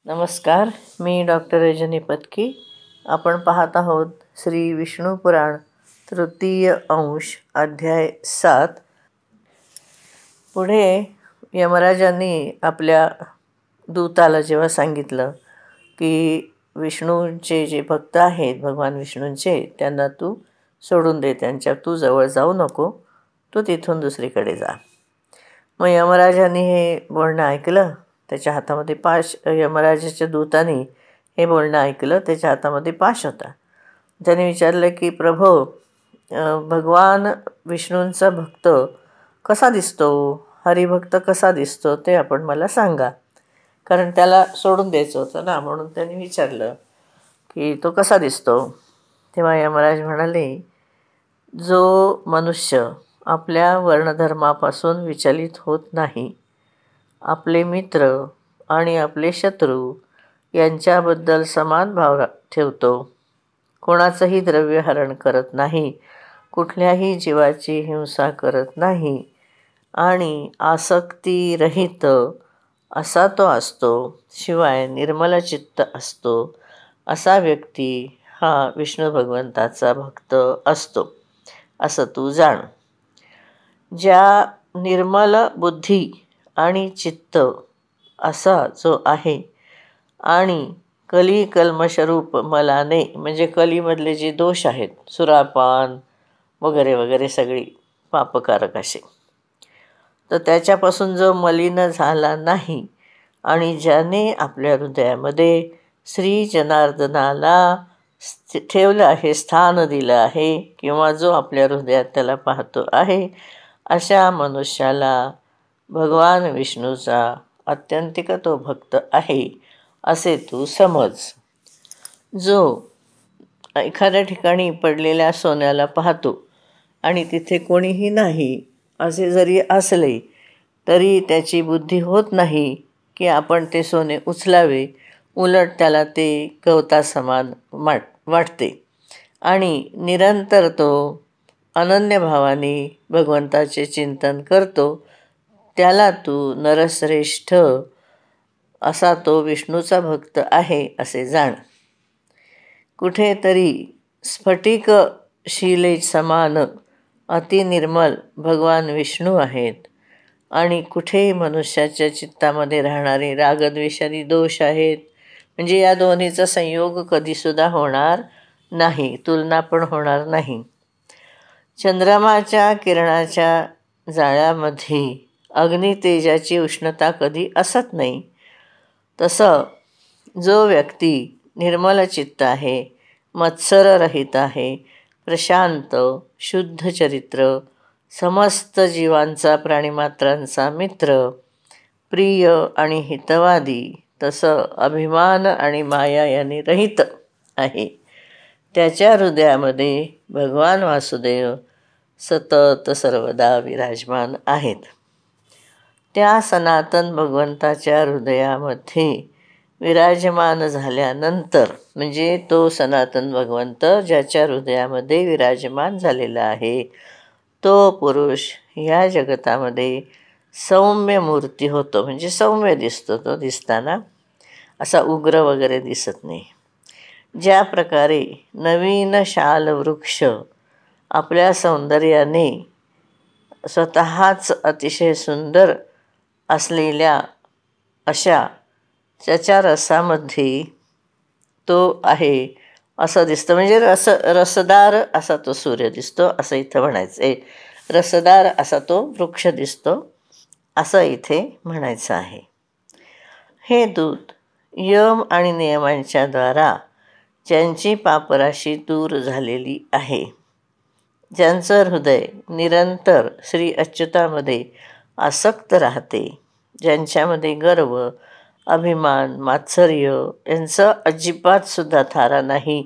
नमस्कार. मी डॉक्टर रजनी पत्की. आपण पाहत आहोत श्री विष्णू पुराण तृतीय अंश अध्याय 7. पुढे यमराजांनी आपल्या दूताला जेव्हा सांगितलं की विष्णूंचे जे भक्त आहेत भगवान विष्णूंचे, त्यांना तू सोडून दे, त्यांच्या तू जवळ जाऊ नको, तू तिथून दुसरीकडे जा. मग यमराजांनी हे बोलणं ऐकलं. त्याच्या हातामध्ये पाश, यमराजाच्या दूताने हे बोलणं ऐकलं. त्याच्या हातामध्ये पाश होता. त्याने विचारलं की प्रभो, भगवान विष्णूंचा भक्त कसा दिसतो, हरिभक्त कसा दिसतो, ते आपण मला सांगा. कारण त्याला सोडून द्यायचं होतं ना, म्हणून त्याने विचारलं की तो कसा दिसतो. तेव्हा यमराज म्हणाले, जो मनुष्य आपल्या वर्णधर्मापासून विचलित होत नाही, आपले मित्र आणि आपले शत्रू यांच्याबद्दल समान भाव ठेवतो, कोणाचंही द्रव्यहरण करत नाही, कुठल्याही जीवाची हिंसा करत नाही आणि आसक्तीरहित असा तो असतो, शिवाय निर्मलचित्त असतो, असा व्यक्ती हा विष्णू भगवंताचा भक्त असतो, असं तू जाण. ज्या निर्मल बुद्धी आणि चित्त असा जो आहे आणि कली कल्मषरूप मलाने, म्हणजे कलीमधले जे दोष आहेत, सुरापान वगैरे वगैरे सगळी पापकारक असे, तर त्याच्यापासून जो मलिन झाला नाही आणि ज्याने आपल्या हृदयामध्ये श्री जनार्दनाला ठेवलं आहे, स्थान दिलं आहे, किंवा जो आपल्या हृदयात त्याला पाहतो आहे, अशा मनुष्याला भगवान विष्णूचा आत्यंतिक तो भक्त आहे असे तू समज. जो एखाद्या ठिकाणी पडलेल्या सोन्याला पाहतो आणि तिथे कोणीही नाही असे जरी असले तरी त्याची बुद्धी होत नाही की आपण ते सोने उचलावे, उलट त्याला ते गवतासमान वाटते आणि निरंतर तो अनन्यभावाने भगवंताचे चिंतन करतो. त्याला तू नरश्रेष्ठ असा तो विष्णूचा भक्त आहे असे जाण. कुठेतरी स्फटिक शिले समान अतिनिर्मल भगवान विष्णू आहेत आणि कुठेही मनुष्याच्या चित्तामध्ये राहणारे रागद्वेषादी दोष आहेत. म्हणजे या दोन्हीचा संयोग कधीसुद्धा होणार नाही, तुलना पण होणार नाही. चंद्रमाच्या किरणाच्या जाळ्यामध्ये अग्नितेजाची उष्णता कधी असत नाही, तसं जो व्यक्ती निर्मल चित्त आहे, मत्सररहित आहे, प्रशांत शुद्ध चरित्र, समस्त जीवांचा प्राणिमात्रांचा मित्र, प्रिय आणि हितवादी, तसं अभिमान आणि माया यांनी रहित आहे, त्याच्या हृदयामध्ये भगवान वासुदेव सतत सर्वदा विराजमान आहेत. त्या सनातन भगवंताच्या हृदयामध्ये विराजमान झाल्यानंतर, म्हणजे तो सनातन भगवंत ज्याच्या हृदयामध्ये विराजमान झालेला आहे, तो पुरुष ह्या जगतामध्ये सौम्य मूर्ती होतो. म्हणजे सौम्य दिसतो. तो दिसताना असा उग्र वगैरे दिसत नाही. ज्या प्रकारे नवीन शालवृक्ष आपल्या सौंदर्याने स्वतःच अतिशय सुंदर असलेल्या अशा त्याच्या रसामध्ये तो आहे असं दिसतं. म्हणजे रसदार असा तो सूर्य दिसतो असं इथं म्हणायचं आहे. रसदार असा तो वृक्ष दिसतो असं इथे म्हणायचं आहे. हे दूत यम आणि नियमांच्या द्वारा ज्यांची पापराशी दूर झालेली आहे, ज्यांचं हृदय निरंतर श्री अच्युतामध्ये आसक्त राहते, ज्यांच्यामध्ये गर्व, अभिमान, मात्सर्य यांचं अजिबातसुद्धा थारा नाही,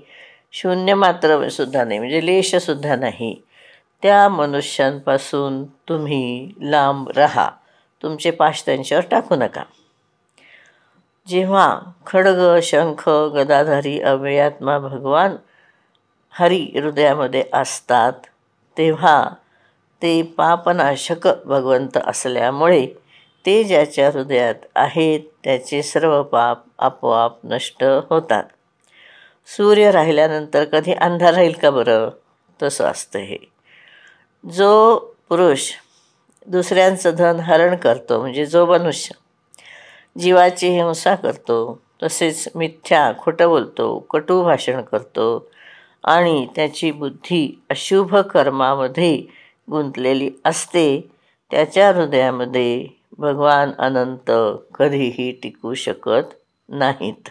शून्य मात्रसुद्धा नाही, म्हणजे लेशसुद्धा नाही, त्या मनुष्यांपासून तुम्ही लांब राहा. तुमचे पाश त्यांच्यावर टाकू नका. जेव्हा खड्ग, शंख, गदाधारी अव्ययात्मा भगवान हरी हृदयामध्ये असतात तेव्हा ते पापनाशक भगवंत असल्यामुळे ते ज्याच्या हृदयात आहेत त्याचे सर्व पाप आपोआप नष्ट होतात. सूर्य राहिल्यानंतर कधी अंधार राहील का बरं? तसं असतं हे. जो पुरुष दुसऱ्यांचं धन हरण करतो, म्हणजे जो मनुष्य जीवाची हिंसा करतो, तसेच मिथ्या खोटं बोलतो, कटू भाषण करतो आणि त्याची बुद्धी अशुभ कर्मामध्ये गुंतलेली असते, त्याच्या हृदयामध्ये भगवान अनंत कधीही टिकू शकत नाहीत.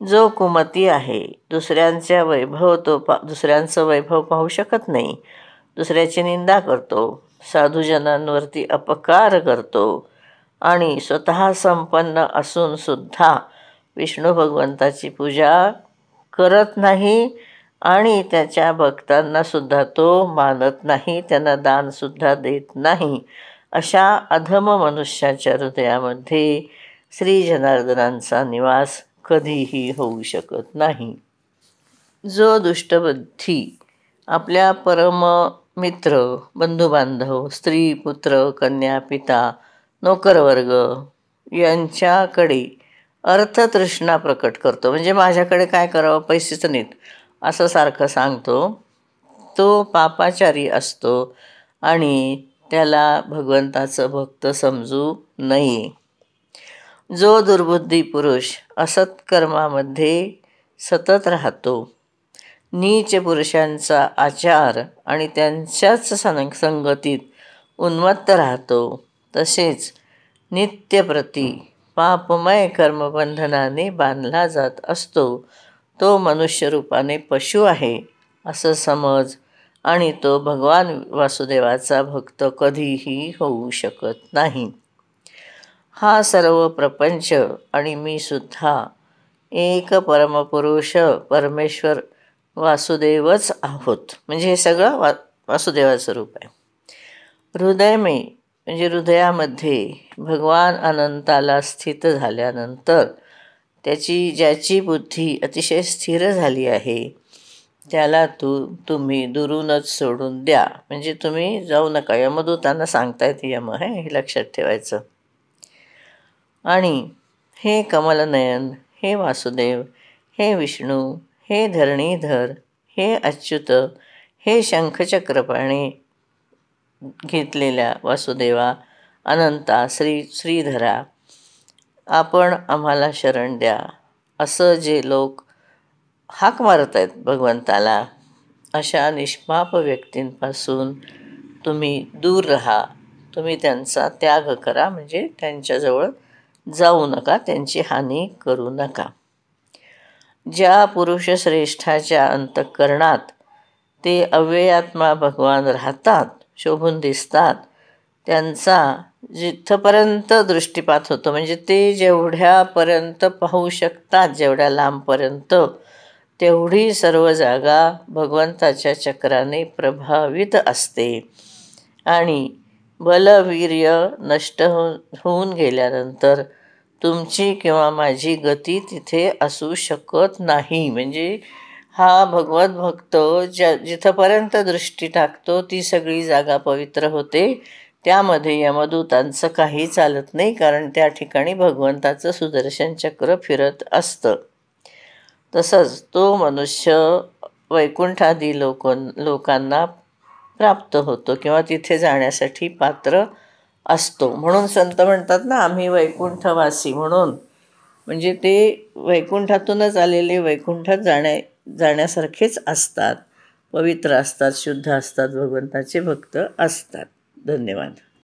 जो कुमती आहे, दुसऱ्यांचं वैभव पाहू शकत नाही, दुसऱ्याची निंदा करतो, साधुजनांवरती अपकार करतो आणि स्वतः संपन्न असून सुद्धा विष्णू भगवंताची पूजा करत नाही आणि त्याच्या भक्तांनासुद्धा तो मानत नाही, त्यांना दानसुद्धा देत नाही, अशा अधम मनुष्याच्या हृदयामध्ये श्री जनार्दनांचा निवास कधीही होऊ शकत नाही. जो दुष्टबुद्धी आपल्या परममित्र, बंधुबांधव, स्त्री, पुत्र, कन्या, पिता, नोकरवर्ग यांच्याकडे अर्थतृष्णा प्रकट करतो, म्हणजे माझ्याकडे काय करावं, पैसेच नाहीत, असं सारखं सांगतो, तो पापाचारी असतो आणि त्याला भगवंताचं भक्त समजू नये. जो दुर्बुद्धी पुरुष असत्कर्मामध्ये सतत राहतो, नीच पुरुषांचा आचार आणि त्यांच्याच संगतीत उन्मत्त राहतो, तसेच नित्यप्रती पापमय कर्मबंधनाने बांधला जात असतो, तो मनुष्यरूपाने पशु आहे असं समज आणि तो भगवान वासुदेवाचा भक्त कधीही होऊ शकत नाही. हा सर्व प्रपंच आणि मी सुद्धा एक परमपुरुष परमेश्वर वासुदेवच आहोत, म्हणजे हे सगळं वासुदेवाचं रूप आहे. हृदयमय म्हणजे हृदयामध्ये भगवान अनंताला स्थित झाल्यानंतर ज्याची बुद्धी अतिशय स्थिर झाली आहे त्याला तुम्ही दुरूनच सोडून द्या, म्हणजे तुम्ही जाऊ नका. यमदूतांना सांगतायत यम, हे लक्षात ठेवायचं. आणि हे कमलनयन, हे वासुदेव, हे विष्णू, हे धरणीधर, हे अच्युत, हे शंखचक्रपाणी घेतलेल्या वासुदेवा, अनंता, श्रीधरा, आपण आम्हाला शरण द्या, असं जे लोक हाक मारत आहेत भगवंताला, अशा निष्पाप व्यक्तींपासून तुम्ही दूर राहा. तुम्ही त्यांचा त्याग करा, म्हणजे त्यांच्याजवळ जाऊ नका, त्यांची हानी करू नका. ज्या पुरुषश्रेष्ठाच्या अंतःकरणात ते अव्ययात्मा भगवान राहतात, शोभून दिसतात, त्यांचा जिथपर्यंत दृष्टिपात होतो, म्हणजे ते जेवढ्यापर्यंत पाहू शकतात, जेवढ्या लांबपर्यंत, तेवढी सर्व जागा भगवंताच्या चक्राने प्रभावित असते आणि बलवीर्य नष्ट होऊन गेल्यानंतर तुमची किंवा माझी गती तिथे असू शकत नाही. म्हणजे हा भगवत भक्त जिथपर्यंत दृष्टी टाकतो ती सगळी जागा पवित्र होते, त्यामध्ये यमदूतांचं काही चालत नाही, कारण त्या ठिकाणी भगवंताचं सुदर्शन चक्र फिरत असतं. तसंच तो मनुष्य वैकुंठादी लोकांना प्राप्त होतो किंवा तिथे जाण्यासाठी पात्र असतो. म्हणून संत म्हणतात ना, आम्ही वैकुंठवासी म्हणून, म्हणजे ते वैकुंठातूनच आलेले वैकुंठात जाण्यासारखेच असतात, पवित्र असतात, शुद्ध असतात, भगवंताचे भक्त असतात. धन्यवाद.